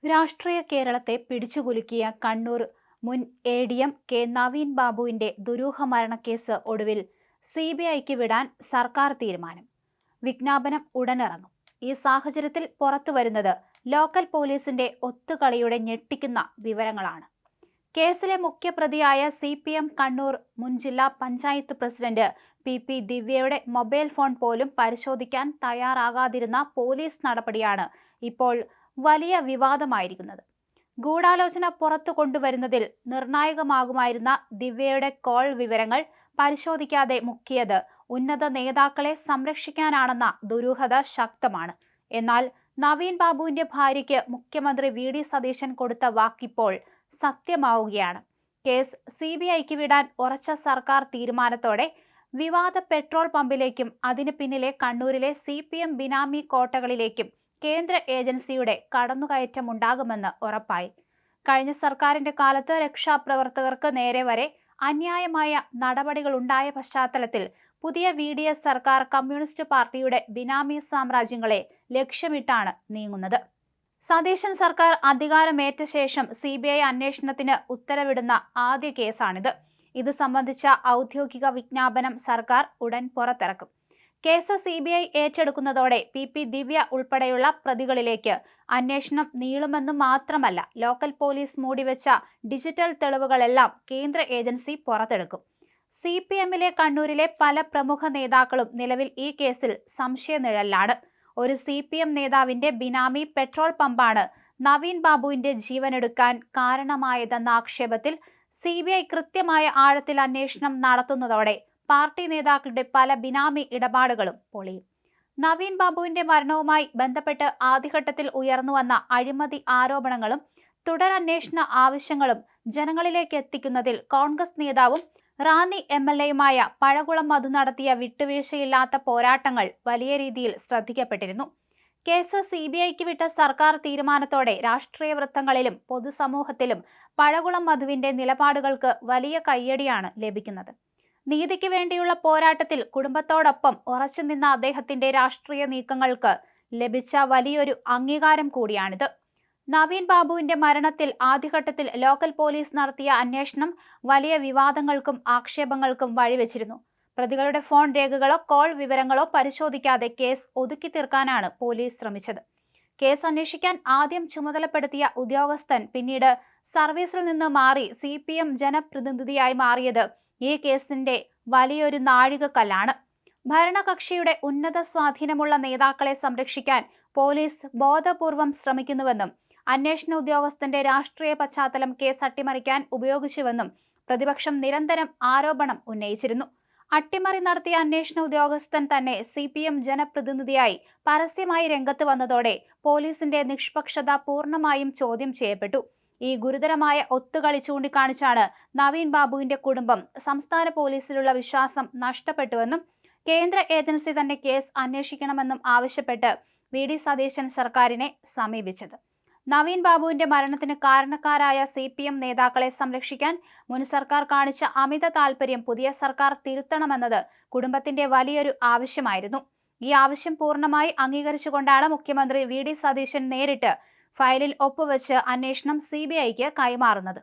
രാഷ്ട്രീയ കേരളത്തെ പിടിച്ചുകുലുക്കിയ കണ്ണൂർ മുൻ എ.ഡി.എം. കെ നവീൻ ബാബുവിന്റെ ദുരൂഹ മരണക്കേസ് ഒടുവിൽ CBIക്ക് വിടാൻ സർക്കാർ തീരുമാനം. വിജ്ഞാപനം ഉടനിറങ്ങും. ഈ സാഹചര്യത്തിൽ പുറത്തുവരുന്നത് ലോക്കൽ പോലീസിന്റെ ഒത്തുകളിയുടെ ഞെട്ടിക്കുന്ന വിവരങ്ങളാണ്. കേസിലെ മുഖ്യപ്രതിയായ CPM കണ്ണൂർ മുൻ ജില്ലാ പഞ്ചായത്ത് പ്രസിഡന്റ് PP ദിവ്യയുടെ മൊബൈൽ ഫോൺ പോലും പരിശോധിക്കാൻ തയ്യാറാകാതിരുന്ന പോലീസ് നടപടിയാണ് ഇപ്പോൾ വലിയ വിവാദമായിരിക്കുന്നത്. ഗൂഢാലോചന പുറത്തു കൊണ്ടുവരുന്നതിൽ നിർണായകമാകുമായിരുന്ന ദിവ്യയുടെ കോൾ വിവരങ്ങൾ പരിശോധിക്കാതെ മുക്കിയത് ഉന്നത നേതാക്കളെ സംരക്ഷിക്കാനാണെന്ന ദുരൂഹത ശക്തമാണ്. എന്നാൽ നവീൻ ബാബുവിന്റെ ഭാര്യയ്ക്ക് മുഖ്യമന്ത്രി VD സതീശൻ കൊടുത്ത വാക്കിപ്പോൾ സത്യമാവുകയാണ്. കേസ് CBIക്ക് വിടാൻ ഉറച്ച സർക്കാർ തീരുമാനത്തോടെ വിവാദ പെട്രോൾ പമ്പിലേക്കും അതിന് പിന്നിലെ കണ്ണൂരിലെ CPM ബിനാമി കോട്ടകളിലേക്കും കേന്ദ്ര ഏജൻസിയുടെ കടന്നുകയറ്റമുണ്ടാകുമെന്ന് ഉറപ്പായി. കഴിഞ്ഞ സർക്കാരിന്റെ കാലത്ത് രക്ഷാപ്രവർത്തകർക്ക് നേരെ വരെ അന്യായമായ നടപടികളുണ്ടായ പശ്ചാത്തലത്തിൽ പുതിയ VDS സർക്കാർ കമ്മ്യൂണിസ്റ്റ് പാർട്ടിയുടെ ബിനാമി സാമ്രാജ്യങ്ങളെ ലക്ഷ്യമിട്ടാണ് നീങ്ങുന്നത്. സതീശൻ സർക്കാർ അധികാരമേറ്റ ശേഷം CBI അന്വേഷണത്തിന് ഉത്തരവിടുന്ന ആദ്യ കേസാണിത്. ഇത് സംബന്ധിച്ച ഔദ്യോഗിക വിജ്ഞാപനം സർക്കാർ ഉടൻ പുറത്തിറക്കും. കേസ് CBI ഏറ്റെടുക്കുന്നതോടെ PP ദിവ്യ ഉൾപ്പെടെയുള്ള പ്രതികളിലേക്ക് അന്വേഷണം നീളുമെന്ന് മാത്രമല്ല, ലോക്കൽ പോലീസ് മൂടിവെച്ച ഡിജിറ്റൽ തെളിവുകളെല്ലാം കേന്ദ്ര ഏജൻസി പുറത്തെടുക്കും. CPMലെ കണ്ണൂരിലെ പല പ്രമുഖ നേതാക്കളും നിലവിൽ ഈ കേസിൽ സംശയനിഴലിലാണ്. ഒരു CPM നേതാവിന്റെ ബിനാമി പെട്രോൾ പമ്പാണ് നവീൻ ബാബുവിന്റെ ജീവനെടുക്കാൻ കാരണമായതെന്ന ആക്ഷേപത്തിൽ CBI കൃത്യമായ ആഴത്തിൽ അന്വേഷണം നടത്തുന്നതോടെ പാർട്ടി നേതാക്കളുടെ പല ബിനാമി ഇടപാടുകളും പൊളിയും. നവീൻ ബാബുവിന്റെ മരണവുമായി ബന്ധപ്പെട്ട് ആദ്യഘട്ടത്തിൽ ഉയർന്നുവന്ന അഴിമതി ആരോപണങ്ങളും തുടരന്വേഷണ ആവശ്യങ്ങളും ജനങ്ങളിലേക്ക് എത്തിക്കുന്നതിൽ കോൺഗ്രസ് നേതാവും റാന്നി MLAയുമായ പഴകുളം മധു നടത്തിയ വിട്ടുവീഴ്ചയില്ലാത്ത പോരാട്ടങ്ങൾ വലിയ രീതിയിൽ ശ്രദ്ധിക്കപ്പെട്ടിരുന്നു. കേസ് CBIക്ക് വിട്ട സർക്കാർ തീരുമാനത്തോടെ രാഷ്ട്രീയ വൃത്തങ്ങളിലും പൊതുസമൂഹത്തിലും പഴകുളം മധുവിന്റെ നിലപാടുകൾക്ക് വലിയ കയ്യടിയാണ് ലഭിക്കുന്നത്. നീതിക്ക് വേണ്ടിയുള്ള പോരാട്ടത്തിൽ കുടുംബത്തോടൊപ്പം ഉറച്ചുനിന്ന അദ്ദേഹത്തിന്റെ രാഷ്ട്രീയ നീക്കങ്ങൾക്ക് ലഭിച്ച വലിയൊരു അംഗീകാരം കൂടിയാണിത്. നവീൻ ബാബുവിന്റെ മരണത്തിൽ ആദ്യഘട്ടത്തിൽ ലോക്കൽ പോലീസ് നടത്തിയ അന്വേഷണം വലിയ വിവാദങ്ങൾക്കും ആക്ഷേപങ്ങൾക്കും വഴിവെച്ചിരുന്നു. പ്രതികളുടെ ഫോൺ രേഖകളോ കോൾ വിവരങ്ങളോ പരിശോധിക്കാതെ കേസ് ഒതുക്കി തീർക്കാനാണ് പോലീസ് ശ്രമിച്ചത്. കേസ് അന്വേഷിക്കാൻ ആദ്യം ചുമതലപ്പെടുത്തിയ ഉദ്യോഗസ്ഥൻ പിന്നീട് സർവീസിൽ നിന്ന് മാറി CPM ജനപ്രതിനിധിയായി മാറിയത് ഈ കേസിന്റെ വലിയൊരു നാഴികക്കല്ലാണ്. ഭരണകക്ഷിയുടെ ഉന്നത സ്വാധീനമുള്ള നേതാക്കളെ സംരക്ഷിക്കാൻ പോലീസ് ബോധപൂർവം ശ്രമിക്കുന്നുവെന്നും അന്വേഷണ ഉദ്യോഗസ്ഥന്റെ രാഷ്ട്രീയ പശ്ചാത്തലം കേസ് അട്ടിമറിക്കാൻ ഉപയോഗിച്ചുവെന്നും പ്രതിപക്ഷം നിരന്തരം ആരോപണം ഉന്നയിച്ചിരുന്നു. അട്ടിമറി നടത്തിയ അന്വേഷണ ഉദ്യോഗസ്ഥൻ തന്നെ CPM ജനപ്രതിനിധിയായി പരസ്യമായി രംഗത്ത് വന്നതോടെ പോലീസിന്റെ നിഷ്പക്ഷത പൂർണ്ണമായും ചോദ്യം ചെയ്യപ്പെട്ടു. ഈ ഗുരുതരമായ ഒത്തുകളി ചൂണ്ടിക്കാണിച്ചാണ് നവീൻ ബാബുവിന്റെ കുടുംബം സംസ്ഥാന പോലീസിലുള്ള വിശ്വാസം നഷ്ടപ്പെട്ടുവെന്നും കേന്ദ്ര ഏജൻസി തന്നെ കേസ് അന്വേഷിക്കണമെന്നും ആവശ്യപ്പെട്ട് VD സതീശൻ സർക്കാരിനെ സമീപിച്ചത്. നവീൻ ബാബുവിന്റെ മരണത്തിന് കാരണക്കാരായ CPM നേതാക്കളെ സംരക്ഷിക്കാൻ മുൻ സർക്കാർ കാണിച്ച അമിത താൽപര്യം പുതിയ സർക്കാർ തിരുത്തണമെന്നത് കുടുംബത്തിന്റെ വലിയൊരു ആവശ്യമായിരുന്നു. ഈ ആവശ്യം പൂർണ്ണമായി അംഗീകരിച്ചുകൊണ്ടാണ് മുഖ്യമന്ത്രി VD സതീശൻ നേരിട്ട് ഫയലിൽ ഒപ്പുവെച്ച് അന്വേഷണം CBIക്ക് കൈമാറുന്നത്.